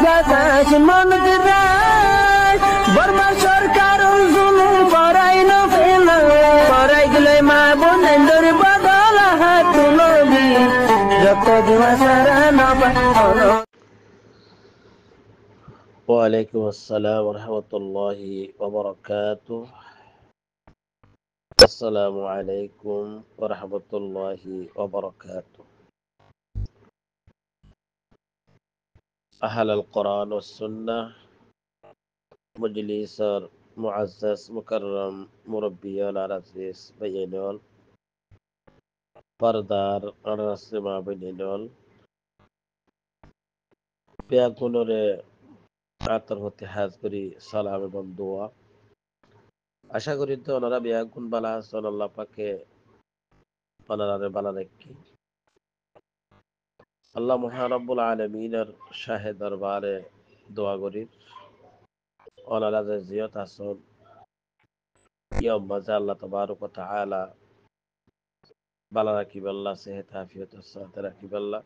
বাতাস মনত রায় বর্মা সরকার জুলুম করাই না ফেলা করাই গেলে মা বোনেদের বদল হাত তুলবি যত দিবা সারা না পালো। وعليكم السلام ورحمة الله وبركاته. السلام عليكم ورحمة الله وبركاته. أهل القرآن والسنة مجلس معزز مكرم مربي العزيز بينول پردار رسما بينول بياكونوري আতর হতে হাজ করি সালাম এবং দোয়া। আশা করি তো ওনারা বিয়াগুন বালা আছেন, আল্লাহ পাকে ওনারা বালা রাখি। আল্লাহ মহারব্বুল আলমিনের শাহে দরবারে দোয়া করি ওনারা যে জিয়ত আসন ইয়ম মাঝে আল্লাহ তবারক ওয়া তাআলা বালা রাখিব, আল্লাহ সেহত আফিয়ত সাথে রাখিব, আল্লাহ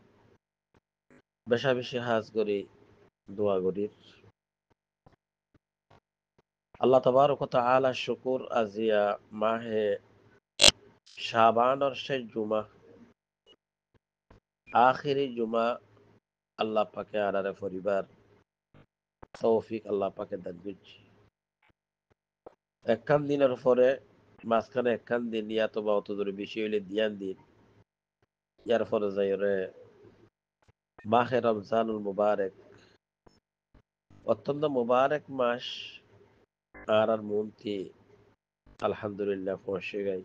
বেশা বেশি হাজ করি দোয়া করি। আল্লাহ তবারক ওয়া তাআলা শুকুর আজিয়া মাহে শাবানের শেষ জুমা আখিরি জুমা আল্লাহ পাকে আরারে পরিবার তৌফিক আল্লাহ পাকে দান করছি। একখান দিনের পরে মাঝখানে একখান দিন ইয়াত বা অত দূরে বেশি হইলে দিয়ান দিন ইয়ার পরে যাই রে মাহে রমজানুল মুবারক, অত্যন্ত মুবারক মাস। আর মন্ত্রী আলহামদুলিল্লাহ পৌঁছে গাই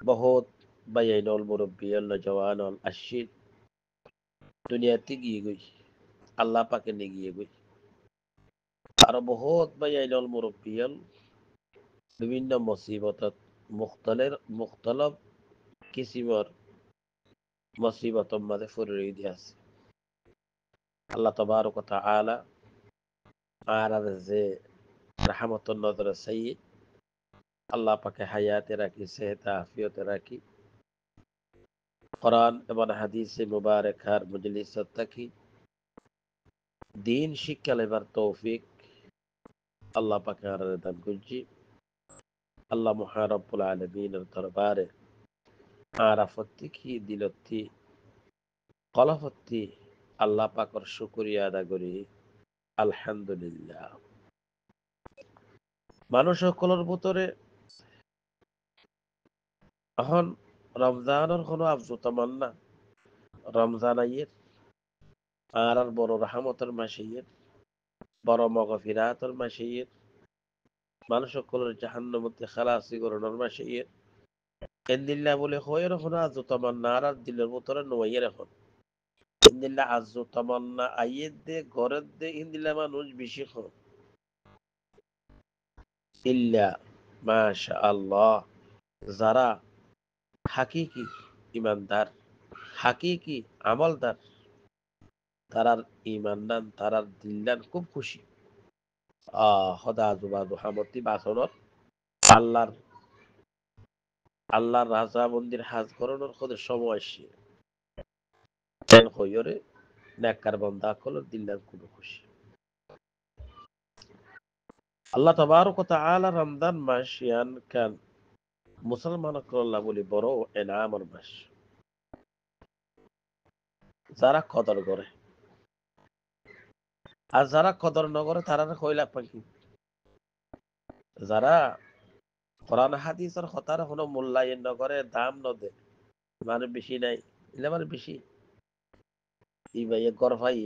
বহুত বাইনল মুরব্বিয়াল নওজওয়ানল আশিদ দুনিয়াতে গিয়ে গই আল্লাহ পাকে নিয়ে গিয়ে গই। আর বহুত বাইনল মুরব্বিয়াল বিভিন্ন মুসিবতত মুখতলব কিসিমর মুসিবতর মাঝে ফুরে দিয়ে আছে। আল্লাহ তবারক ওয়া তাআলা আর যে রাহমাতুন নজর সাইয়্যিদ আল্লাহ পাকে হায়াতে রাখি, সেহত আফিয়তে রাখি, কোরআন এবং হাদিসে মুবারকার মজলিসত থাকি দিন শিক্ষা লেবার তৌফিক আল্লাহ পাকে আর দান করছি। আল্লাহ মহারব্বুল আলামিনের দরবারে আরাফতি কি দিলতি কলফতি আল্লাহ পাকর শুকরিয়া আদা করি আলহামদুলিল্লাহ। মানুষ সকলের ভিতরে এখন রমজানের কোনো আফজু তামান্না রমজান আইয়ের আর বড় রাহমতের মাসিয়ের বড় মগফিরাতের মাসিয়ের মানুষ সকলের জাহান্নামতে খালাসি করণের মাসিয়ের ইন্দিল্লাহ বলে হয়ের এখন আজ তামান্না আর দিলের ভিতরে নোয়াইয়ের এখন ইন্দিল্লাহ আজ তামান্না আইয়ের দে ঘরের দে ইন্দিল্লাহ মানুষ বেশি খন ইল্লা মাশা আল্লাহ যারা হাকিকি ইমানদার হাকিকি আমলদার তারার ইমানদান তারার দিলদান খুব খুশি সদা জুবাদু হামতি বাসনত আল্লাহর আল্লাহর রাজা মন্দির হাজ করানোর খোদের সময় আসছে তেন হইরে নেককার বান্দা হলো দিলদান খুব খুশি। আল্লাহ তাবারক ওয়া তাআলা রমজান মাস ইয়ান কান মুসলমান আল্লাহ বলি বড় এনামর মাস। যারা কদর করে আর যারা কদর নগরে তারা কইলা পাখি, যারা কোরআন হাদিসের কথার কোনো মূল্যায়ন নগরে দাম নদে মানে বেশি নাই এলে মানে বেশি ই ভাই গর ভাই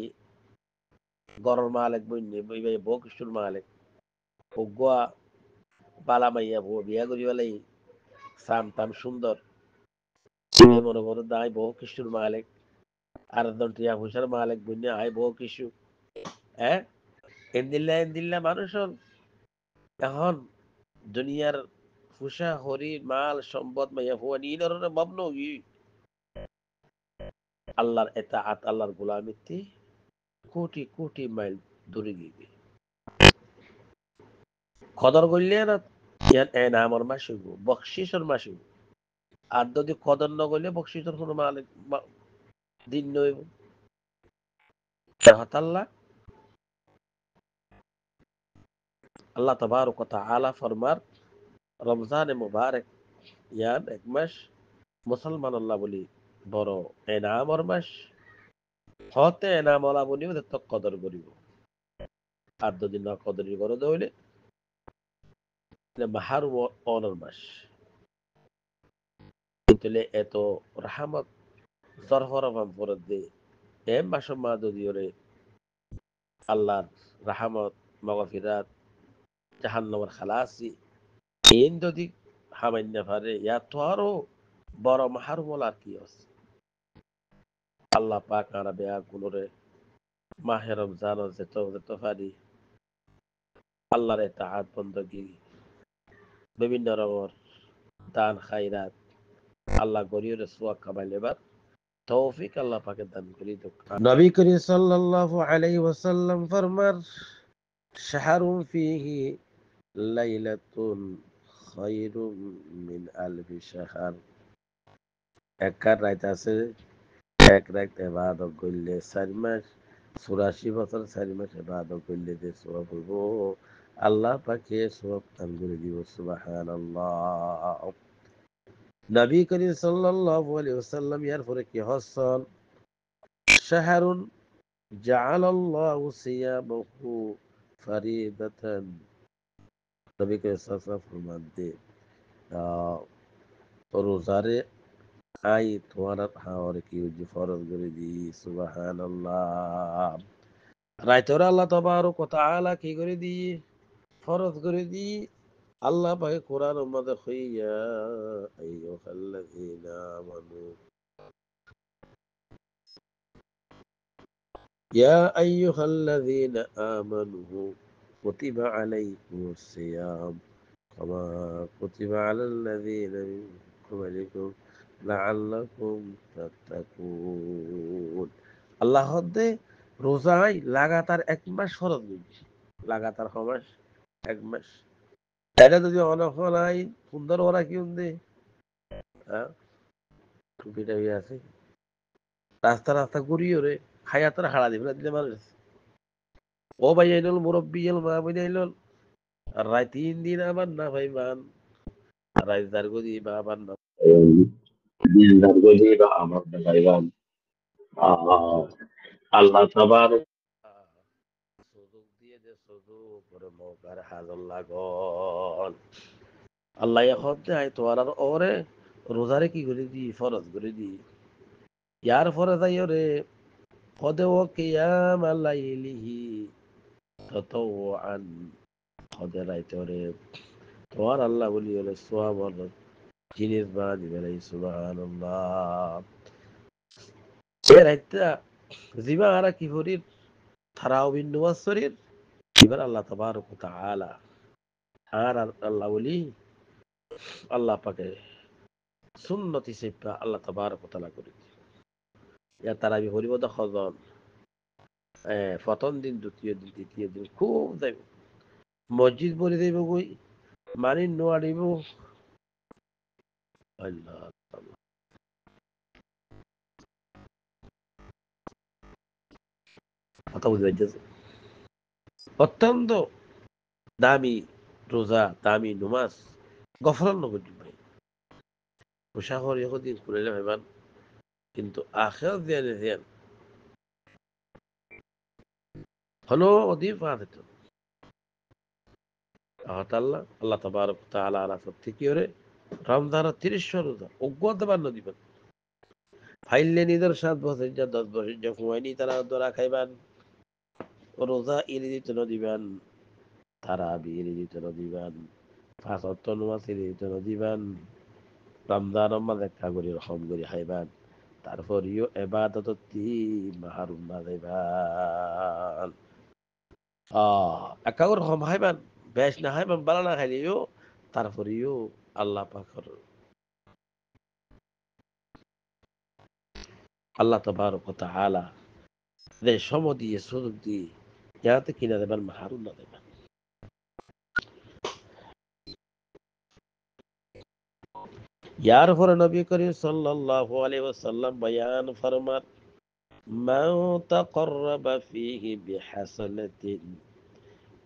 গরর মালিক বইনি ওই ভাই বউ কিশোর মালিক গোয়া বালা মাইয়া বউ বিয়া করি বেলাই সাম তাম সুন্দর মনে করো দায় বহু কিশোর মালিক আর একজন টিয়া পয়সার মালিক বইনি আয় বহু কিছু হ্যাঁ এন্দিল্লা মানুষের এখন দুনিয়ার ফুসা হরি মাল সম্পদ মাইয়া ফুয়া নি ধরনের ভাবন আল্লাহর এতাআত আল্লাহর গোলামিতে কোটি কোটি মাইল দূরে গিয়ে কদর করলে না ইয়ান এনামর মাসে বকশিসের মাসে আর যদি কদর ন করলে বকশিসের কোনো মালিক দিন নইব আল্লাহ আল্লাহ তাবারক ওয়া তাআলা ফরমার রমজানে মুবারক ইয়ান এক মাস মুসলমান আল্লাহ বলি বড় এনামর মাস হতে এনাম আলা বলি ওদের তো কদর করিব আর যদি না কদরি করে হইলে মাহার অনর মাস কিন্তু এত রাহমত সরফরাম ফরত দে এম মাস মা যদি ওরে আল্লাহর রাহমত মাগফিরাত জাহান্নামের খালাসি এন যদি হামান্য পারে ইয়া তো আরো বড় মাহরুমল আর কি আছে আল্লাহ পাক আর বেয়া গুলোরে মাহে রমজান যেত যেত পারি আল্লাহর তাআত বندگی বিভিন্ন রকমের দান খায়রাত আল্লাহ গরিয়র সোয়াব কামাইলেবার তৌফিক আল্লাহ পাকে দান করি তো নবী করিম সাল্লাল্লাহু আলাইহি ওয়াসাল্লাম ফরমার শাহরুন ফিহি লাইলাতুন খায়রুম মিন আলফি শাহর এক রাত আছে এক রাত ইবাদত করলে 4 মাস 84 বছর 4 মাস ইবাদত করলে যে সওয়াব হইব আল্লাহ পাকে সওয়াব দান করে দিব সুবহানাল্লাহ নবী করিম সাল্লাল্লাহু আলাইহি ওয়াসাল্লাম ইয়ার পরে কি হসন শাহরুন জাআলাল্লাহু সিয়ামাহু ফারিদাতান নবী করিম সাল্লাল্লাহু আলাইহি ওয়াসাল্লাম ফরমান দে রোজারে আই তোমার হাওয়ার কি উজি ফরজ করে দি সুবহানাল্লাহ রাইতরে আল্লাহ তাবারক ওয়া তাআলা কি করে দি ফরজ করে দি আল্লাহ পাকে কোরআন মধ্যে কইয়া আইয়ুহাল্লাযীনা আমানু ইয়া আইয়ুহাল্লাযীনা আমানু কুতিবা আলাইকুমুস সিয়াম কামা কুতিবা আলাল্লাযীনা মিন ক্বাবলিকুম লাআল্লাকুম তাত্তাকুন আল্লাহ দে রোজাই লাগাতার এক মাস ফরজ দিয়েছে লাগাতার মাস এক মাস এটা যদি অনফ নাই সুন্দর ওরা কি উন্দে হ্যাঁ টুপিটা আছে রাস্তা রাস্তা ঘুরিও রে খায়াতার হারা দিবে দিলে মানুষ ও ভাই আইনল মুরব্বী এল মা বই আইনল আর রায় 3 দিন আবার না ভাই মান রায় দার গদি বা আবার না দিন দার গদি বা আমার না ভাই মান আল্লাহ তাবার সুযোগ দিয়ে যে সুযোগ করে মৌকার হাজর লাগল আল্লাহ এখন আই তোমার আর ওরে রোজারে কি করে দি ফরজ করে দি ইয়ার ফরজ আই রে খদে ও কিয়াম আল্লাইলিহি তাতাওয়ান খদে রাইতে রে তোমার আল্লাহ বলি হলে সোয়াব জিনিস বানা দিবে রে সুবহানাল্লাহ এ রাইতা জিবা আর কি হরির থারাও বিন নওয়াসরির এবার আল্লাহ তাবারক ওয়া তাআলা আর আল্লাহ বলি আল্লাহ পাকে সুন্নতি সেপা আল্লাহ তাবারক ওয়া তাআলা করে ইয়া তারাবি হরিব দা খজন প্রথম দিন দ্বিতীয় দিন তৃতীয় দিন খুব যাইব মসজিদ বলে যাইব গই মানি নোয়ারিব আল্লাহ কথা বুঝতে পারছেন অত্যন্ত দামি রোজা দামি নমাজ গফরান নগর ভাই মুসাফর দিন খুলে ভাইবান কিন্তু আখের ধ্যান হলো অধিক পাত আল্লাহ আল্লাহ তাবারক তাআলা আলা প্রত্যেক করে রমজান 30 রোজা অজ্ঞত বান্ন দিবেন ফাইলে নিদর 7 বছর যা 10 বছর যা হুয়াইনি তারা দরা খাইবান রোজা ইলি দিতে দিবেন তারাবি ইলি দিতে দিবেন 5 ওয়াক্ত নামাজ ইলি দিতে দিবেন রমজান মাঝে একটা করে রকম করে খাইবান তারপর ইও ইবাদত তি মাহরুম না যাইবান একাগর রকম খাইবান বেশ না খাইবান বালা না খাইলেও তারপর ইও আল্লাহ পাকর আল্লাহ তাবারক ওয়া তাআলা যে সম দিয়ে সুযোগ দিয়ে যাতে কিনা দেবেন মাহরুম না দেবেন ইয়ার পরে নবী করিম সাল্লাল্লাহু আলাইহি ওয়াসাল্লাম বয়ান ফরমান মান তাকাররাবা ফীহি বিহাসানাতিন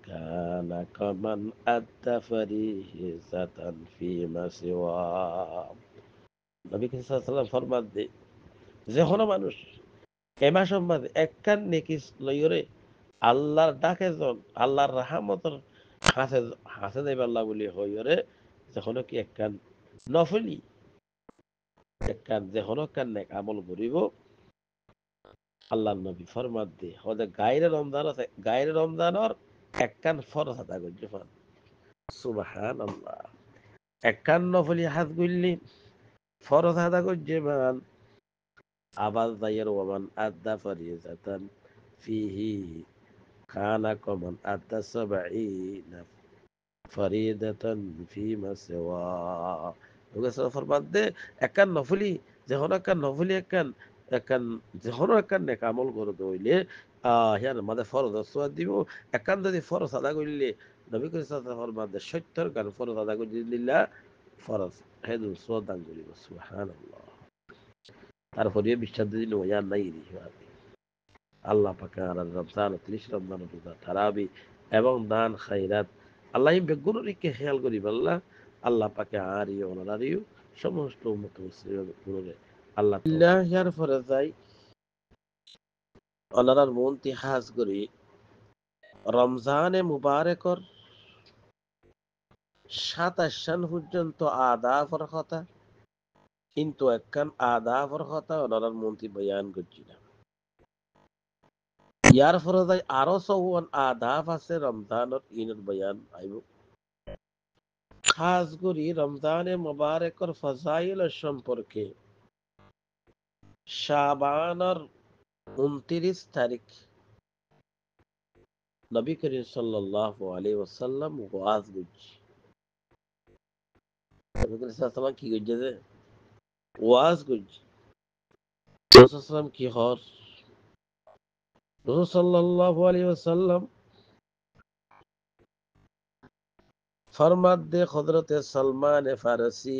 কানা কামান আদ্দা ফারিজাতান ফিমা সিওয়া। নবী করিম সাল্লাল্লাহু আলাইহি ওয়াসাল্লাম ফরমান দে যে কোনো মানুষ এমা সম্বাদে একখান নেকি লইরে আল্লাহর ডাকে জন আল্লাহর রাহমতর হাসে হাসে যাইবার আল্লাহ বলি হইরে যখন কি একখান নফলি একখান যখন একখান নেক আমল করিব আল্লাহ নবী ফরমাত দে হদে গায়রে রমজান আছে গায়রে রমজানর একখান ফরজ আদা করতে পান। সুবহানাল্লাহ। একখান নফলি হাত গুললি ফরজ আদা করতে পান আবার যাইয়ের ওমান আদা ফারিজাতান ফিহি কানা কমান আদা সাবঈনা ফারিদাতান ফিমা সিওয়া। রসুল ফরমান দে একখান নফলি যখন একখান নফলি একখান একখান যখন একখান নেক আমল করে দইলে হিয়ার মাঝে ফরজ সোয়াদ দিব একখান যদি ফরজ আদা করলে নবী করিম সাল্লাল্লাহু আলাইহি ওয়াসাল্লাম ফরমান দে 70 গান ফরজ আদা করে দিল্লা ফরজ হেদু সোয়াদ দান করিব। সুবহানাল্লাহ। তারপরে বিশ্বাস দিল ইয়া নাই রি আল্লাহ পাকে আর রমজান 30 রমজান রোজা তারাবি এবং দান খায়রাত আল্লাহ বেগুনরিকে খেয়াল করি আল্লাহ আল্লাহ পাকে আরিও ওনারিও সমস্ত উম্মত মুসলিমরে আল্লাহ ইয়ার পরে যাই ওনারার মন তিহাজ করি রমজানে মুবারকর 27 পর্যন্ত আদাবর কথা কিন্তু একখান আদাবর কথা ওনারার মন্ত্রী বয়ান করছিল। ইয়ার পরে যাই আরো চৌন আদাব আছে রমজানত ইনের বয়ান আইব খাস করি রমজানে মুবারকর ফজাইল সম্পর্কে শাবানের 29 তারিখ নবী করিম সাল্লাল্লাহু আলাইহি ওয়াসাল্লাম ওয়াজ করছে। নবী করিম সাল্লাল্লাহু আলাইহি কি করছে ওয়াজ করছে। রাসূল সাল্লাম কি হর রাসূল সাল্লাল্লাহু আলাইহি ওয়াসাল্লাম ফরমাত দে হযরতে সালমান ফারসি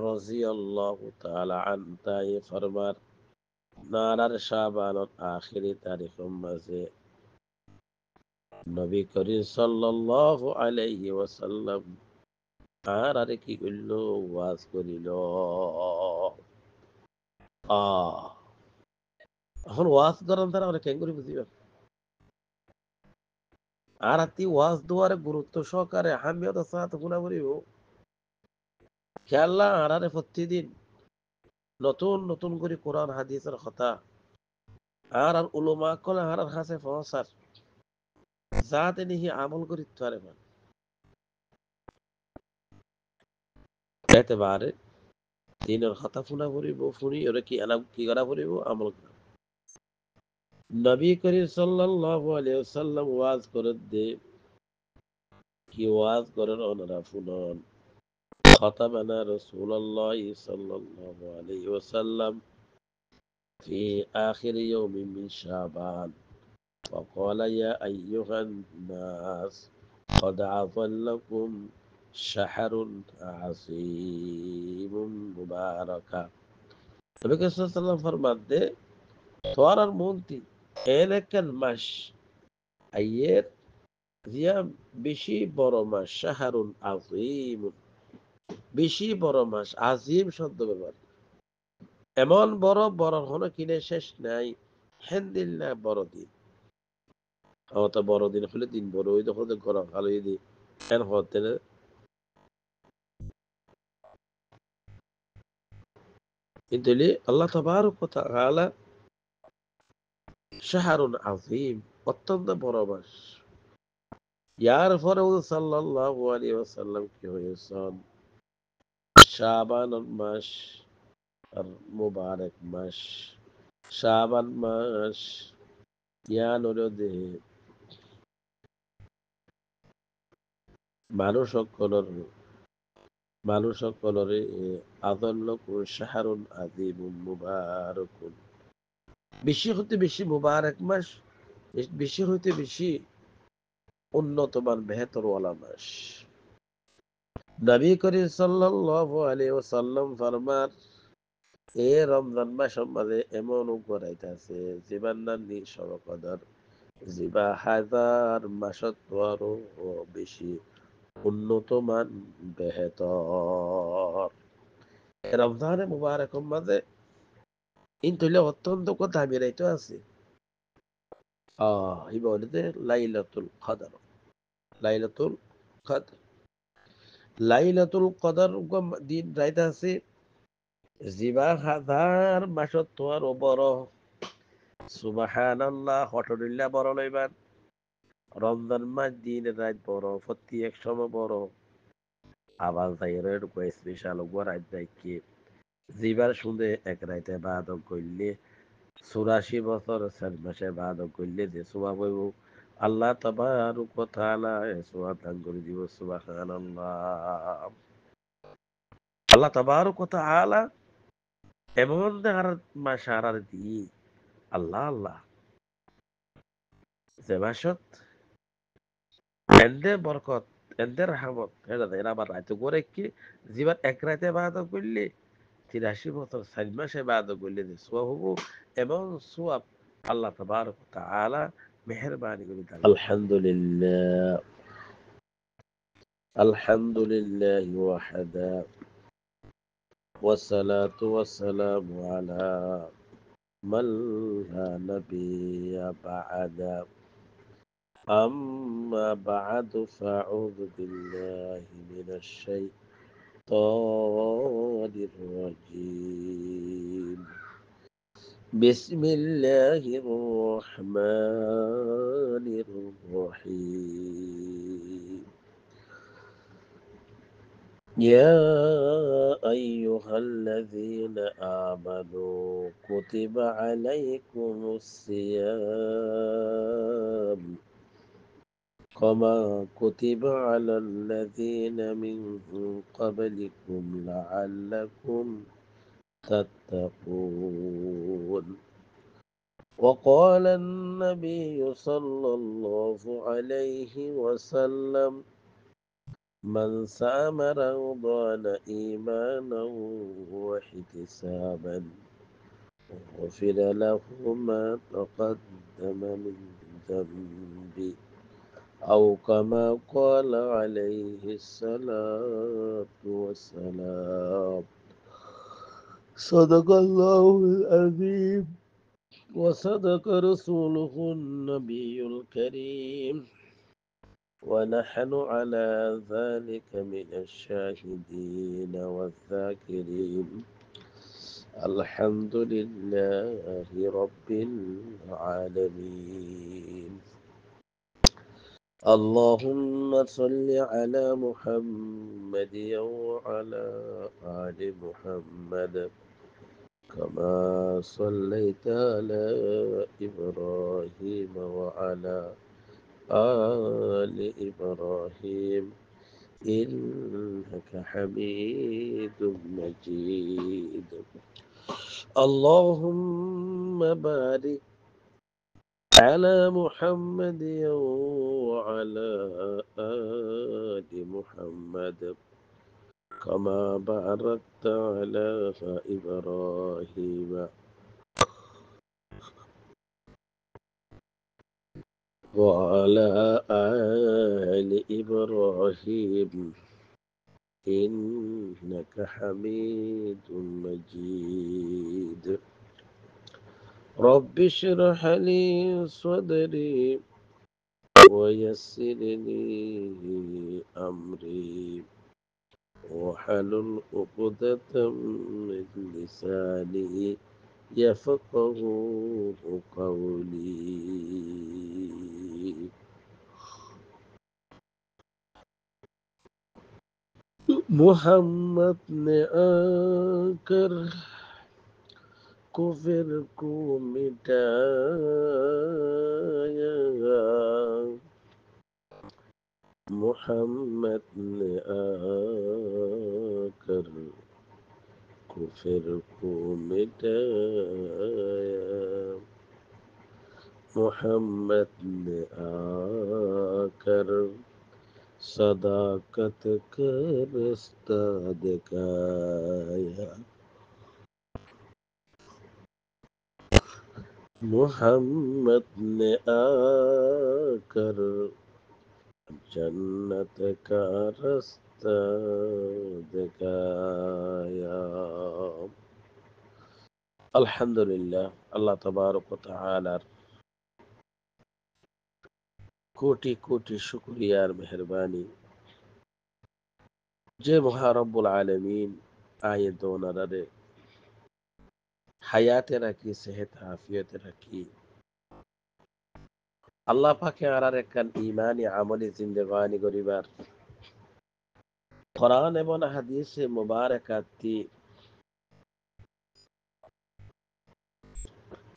রাদিয়াল্লাহু তাআলা আনহু ফরমার নারার শাবানের আখিরি তারিখের মাঝে নবী করিম সাল্লাল্লাহু আলাইহি ওয়াসাল্লাম আর আরে কি করল ওয়াজ করিল। এখন ওয়াজ করেন তারা অনেক কেন করে বুঝিবেন আর আতি ওয়াজ দুয়ারে গুরুত্ব সহকারে আহমিয়ত সাথে গুণা করিব খেয়াল্লা আর আরে প্রতিদিন নতুন নতুন করে কোরআন হাদিসের কথা আর আর উলমা কলে আর কাছে পৌঁছার যাতে নিহি আমল করি পারে না এতেবারে দিনের কথা শুনা পড়িব শুনি ওরা কি আলাপ কি করা পড়িব আমল করা। নবী করিম সাল্লাল্লাহু আলাইহি ওয়াসাল্লাম ওয়াজ করে দে কি ওয়াজ করেন ওনারা শুনুন। খতাবানা রাসূলুল্লাহ সাল্লাল্লাহু আলাইহি ওয়াসাল্লাম في آخر يوم من شعبان وقال يا أيها الناس قد عظلكم شهر عظيم مبارك। নবী করিম সাল্লাল্লাহু আলাইহি ওয়াসাল্লাম ফরমান দে তোয়ার মন্তি এলেকেন মাস আইয়ের জিয়া বেশি বড় মাস শাহরুন আজিম বেশি বড় মাস আজিম শব্দ ব্যবহার এমন বড় বড় হলো কিনে শেষ নাই হেন্দিল্লা বড় দিন অত বড় দিন হলে দিন বড় ওই তখন গরম ভালো দি এন হতে কিন্তু আল্লাহ তাবারক ওয়া তাআলা শাহরুন আজিম অত্যন্ত বড় মাস। ইয়ার পরে সাল্লাল্লাহু আলাইহি ওয়াসাল্লাম কি হয়েছেন শাবান মাস আর মুবারক মাস শাবান মাস ইয়ানোর দেহে মানুষ সকলের মানুষ সকলরে আদল্লকুন শাহরুন আজিমুন মুবারকুন বেশি হতে বেশি মুবারক মাস বেশি হইতে বেশি উন্নতমান বেহতরওয়ালা মাস। নবী করিম সাল্লাল্লাহু আলাইহি ওয়াসাল্লাম ফরমান এ রমজান মাস সম্বন্ধে এমন করাইতেছে জীবনার নিঃসবকদর জিবা হাজার মাসত আরো বেশি উন্নত মান বেহেতর। রমজানে মুবারক মাঝে ইন তৈলে অত্যন্ত কথা আমি রাইতো আছে ইবনে লাইলাতুল কদর। লাইলাতুল কদর, লাইলাতুল কদর দিন রাইতে আছে জিবা হাজার মাসত তোয়ার বড়। সুবহানাল্লাহ, হটরিল্লা বড় লইবান। রমজান মাস দিন রাত বড়, প্রতি এক সময় বড়। আবার যাইরের কো স্পেশাল গো রাত যাইকে জিবার শুনে এক রাইতে বাদক করলে 84 বছর 4 মাসে বাদক করলে যে সোয়াব হইব, আল্লাহ তাবারক ওয়া তাআলা সোয়াব দান করে দিব। সুবহানাল্লাহ। আল্লাহ তাবারক ওয়া তাআলা এমন দেখার মাস আর দি আল্লাহ আল্লাহ যে মাসত এন্দের বরকত, এন্দের রহমত এটা দেয় আবার রাইতে করে কি জীবন এক রাতে বাদক করলে 83 বছর 4 মাসে বাদক করলে যে সোয়াব হবো এবং সোয়াব আল্লাহ তাবারক ওয়া তাআলা মেহেরবানি করে দান। আলহামদুলিল্লাহ, আলহামদুলিল্লাহ ওয়াহদা والصلاة والسلام على من لا نبي بعد. أما بعد فأعوذ بالله من الشيطان الرجيم. بسم الله الرحمن الرحيم. يا أيها الذين آمنوا كتب عليكم الصيام كما كتب على الذين من قبلكم لعلكم تتقون. وقال النبي صلى الله عليه وسلم: من سام رمضان إيمانا واحتسابا غفر له ما تقدم من ذنبه، أو كما قال عليه الصلاة والسلام. صدق الله العظيم وصدق رسوله النبي الكريم، ونحن على ذلك من الشاهدين والذاكرين. الحمد لله رب العالمين. اللهم صل على محمد وعلى آل محمد كما صليت على إبراهيم وعلى آل إبراهيم إنك حميد مجيد. اللهم بارك على محمد وعلى آل محمد كما باركت على إبراهيم وعلى آل إبراهيم إنك حميد مجيد. رب اشرح لي صدري ويسر لي أمري واحلل عقدة من لساني يفقه قولي. मोहम्मद ने आकर कुफर को मिटाया, मोहम्मद ने आकर कुफर को मिटाया, मोहम्मद ने आकर सदाकत का रास्ता दिखाया। मोहम्मद ने आकर जन्नत का रास्ता दिखाया। আলহামদুলিল্লাহ, আল্লাহ তাবারক ওয়া তাআলার কোটি কোটি শুকরিয়ার মেহরবানি যে মহারব্বুল আলামিন আয়ে দোনারে হায়াতে রাখি, সেহেত আফিয়তে রাখি। আল্লাহ পাকে আরার একখান ইমানি আমলি জিন্দেগানি গরিবার কোরআন এবং হাদিসে মুবারাকাতি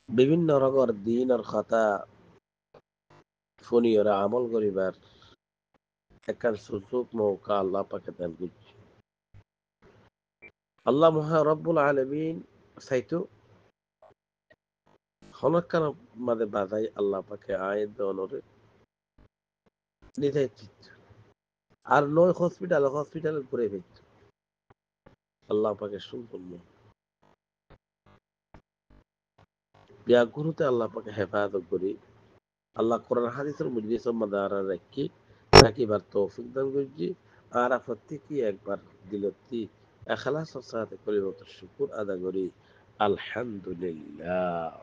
বিভিন্ন রকমের দিন আর কথা ফোনিয়রা আমল করিবার একখান সুযোগ মৌকা আল্লাহ পাকে দান করছি। আল্লাহ মহা রব্বুল আলামিন সাইতো হনকার মাঝে বাজাই আল্লাহ পাকে আয়ের দনরে নিতে আর নয় হসপিটালে ঘুরে ফেলত আল্লাহ পাকে সম্পূর্ণ ব্যাগুরুতে আল্লাহ পাকে হেফাজত করি। আল্লাহ কোরআন হাদিসের মজলিস মাদারা রাখি রাখিবার তৌফিক দান করছি। আর প্রত্যেকই একবার দিলতি এখলাসের সাথে কলিমত শুকুর আদা করি আলহামদুলিল্লাহ।